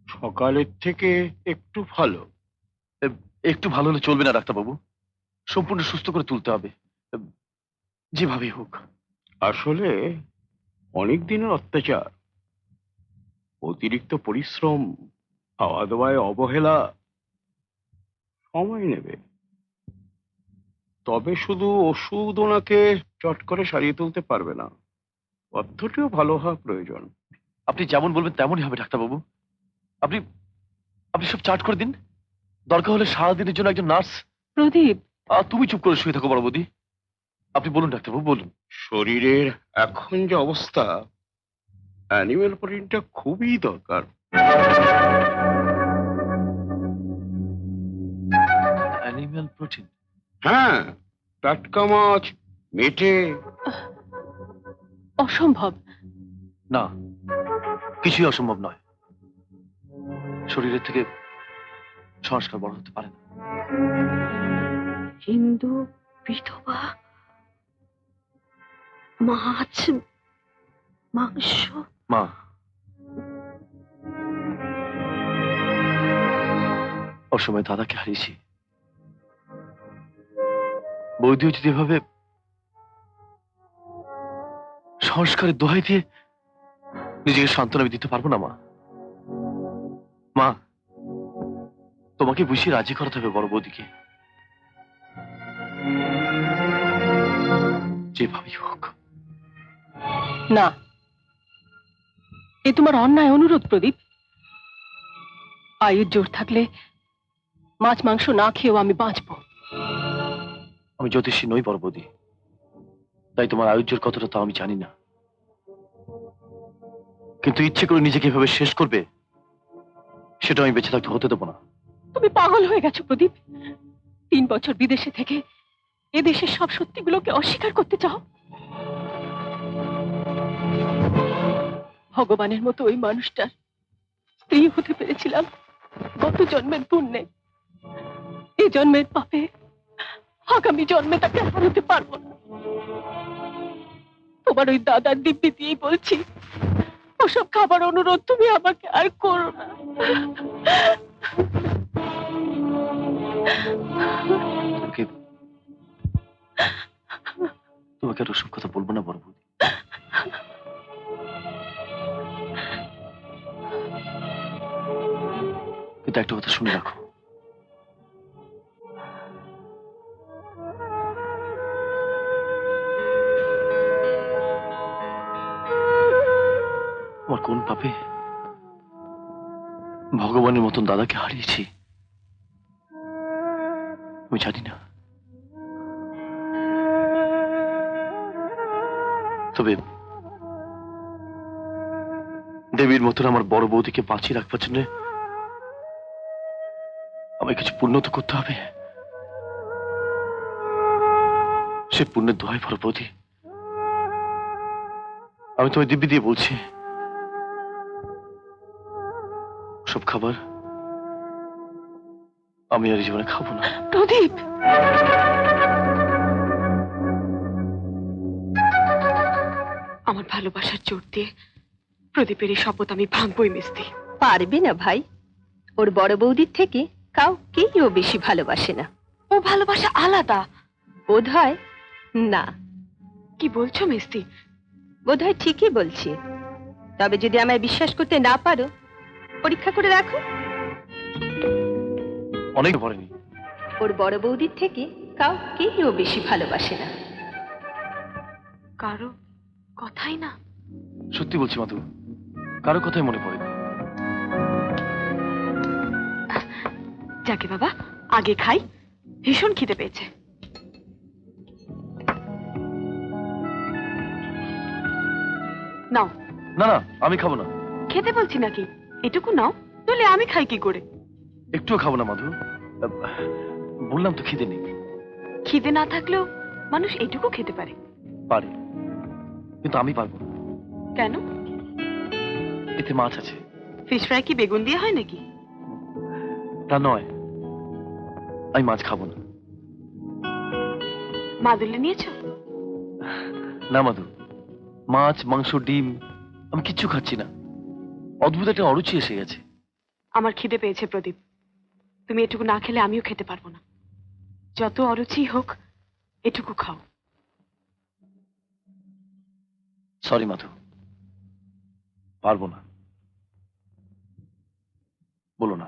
সকালের থেকে একটু ভালো। একটু ভালো হলে চলবে না ডাক্তারবাবু, সম্পূর্ণ সুস্থ করে তুলতে হবে, যেভাবেই হোক। আসলে অনেক দিনের অত্যাচার, অতিরিক্ত পরিশ্রম, খাওয়া দাওয়ায় অবহেলা সময় নেবে। তবে শুধু ওষুধ ওনাকে চট করে সারিয়ে তুলতে পারবে না, পদ্ধতিও ভালো হওয়া প্রয়োজন। আপনি যেমন বলবেন তেমনই হবে ডাক্তারবাবু। আপনি আপনি সব চার্ট করে দিন। দরকার হলে সারাদিনের জন্য একজন নার্স। প্রদীপ, তুমি চুপ করে শুয়ে থাকো বড় বৌদি। আপনি বলুন ডাক্তারবাবু, বলুন। শরীরের এখন যে অবস্থা, অ্যানিমেল প্রোটিনটা খুবই দরকার। Animal protein? হ্যাঁ, টাটকা মাছ, মেটে। অসম্ভব। না, কিছুই অসম্ভব নয়। শরীরের থেকে সংস্কার বড় হতে পারে না। হিন্দু বিধবা, মাছ, মাংস। মা, অসময় দাদাকে হারিয়েছি। বৌদিও যদি এভাবে সংস্কারের দোহাই দিয়ে নিজেকে সান্ত্বনা দিতে পারবো না। মা, মা, তোমাকে বুঝিয়ে রাজি করাতে হবে বড় বৌদিকে, যেভাবেই হোক। না, এ তোমার অন্যায় অনুরোধ প্রদীপ। আয়ুর জোর থাকলে মাছ মাংস না খেয়েও আমি বাঁচবো। আমি জ্যোতিষী নই বড় বৌদি, তাই তোমার আয়ুর্যের কতটা তা আমি জানি না। কিন্তু ইচ্ছে করে নিজেকে এভাবে শেষ করবে সেটা আমি বেঁচে থাকতে হতে দেবো না। তুমি পাগল হয়ে গেছো প্রদীপ। 3 বছর বিদেশে থেকে এদেশের সব সত্যিগুলোকে অস্বীকার করতে চাও? ভগবানের মতো ওই মানুষটার স্ত্রী হতে পেরেছিলাম গত জন্মের পুণ্যে। এই জন্মের পাপে আগামী জন্মে তাকে হারাতে পারবো না। তোমার ওই দাদার দিব্যি দিয়েই বলছি, ওসব খাবার অনুরোধ তুমি আমাকে আর করো না। তোমাকে তোমাকে আর ওসব কথা বলবো না বড় বৌদি। কিন্তু একটা কথা শুনে রাখো, আমার কোন পাপে ভগবানের মতন দাদাকে হারিয়েছি আমি জানি না। তবে দেবীর মতন আমার বড় বৌদিকে বাঁচিয়ে রাখবার জন্য আমায় কিছু পুণ্য তো করতে হবে। সে পুণ্যের দোহাই বড় বৌদি, আমি তোমায় দিব্যি দিয়ে বলছি, সব খাবার আমি আর জীবনে খাবো না। প্রদীপ, আমার ভালোবাসার জোর দিয়ে প্রদীপের এই শপথ আমি ভাঙবই মিস্তি। পারবে না ভাই, ওর বড় বৌদির থেকে কাউকেই ও বেশি ভালোবাসে না। ও ভালোবাসা আলাদা। বোধ হয় না। কি বলছো মিস্তি? বোধ হয় ঠিকই বলছি। তবে যদি আমায় বিশ্বাস করতে না পারো, পরীক্ষা করে রাখো। অনেক পড়েনি। ওর বড় বৌদির থেকে কাউকেই ও বেশি ভালোবাসে না। কারো কথাই না? সত্যি বলছি মাধু, কারো কথাই মনে পড়েনি। যাকে বাবা, আগে খাই, ভীষণ খিদে পেয়েছে। নাও। না না, আমি খাবো না। খেতে বলছি নাকি? এটুকু নাও, নইলে আমি খাই কি করে? একটুও খাবো না মাধু, বললাম তো খিদে নেই। খিদে না থাকলেও মানুষ এইটুকু খেতে পারে। পারে, কিন্তু আমি পারবো না। কেন? এতে মাছ আছে। ফিশ ফ্রাই কি বেগুন দিয়ে হয় নাকি? তা নয়, আমি মাছ খাবো না। মাদুলে নিয়েছো? না মাধু, মাছ মাংস ডিম আমি কিচ্ছু খাচ্ছি না। অদ্ভুত একটা অরুচি এসে গেছে। আমার খিদে পেয়েছে প্রদীপ, তুমি এটুকু না খেলে আমিও খেতে পারবো না। যত অরুচি হোক, এটুকু খাও। সরি মাধু, পারবো না। বলো না।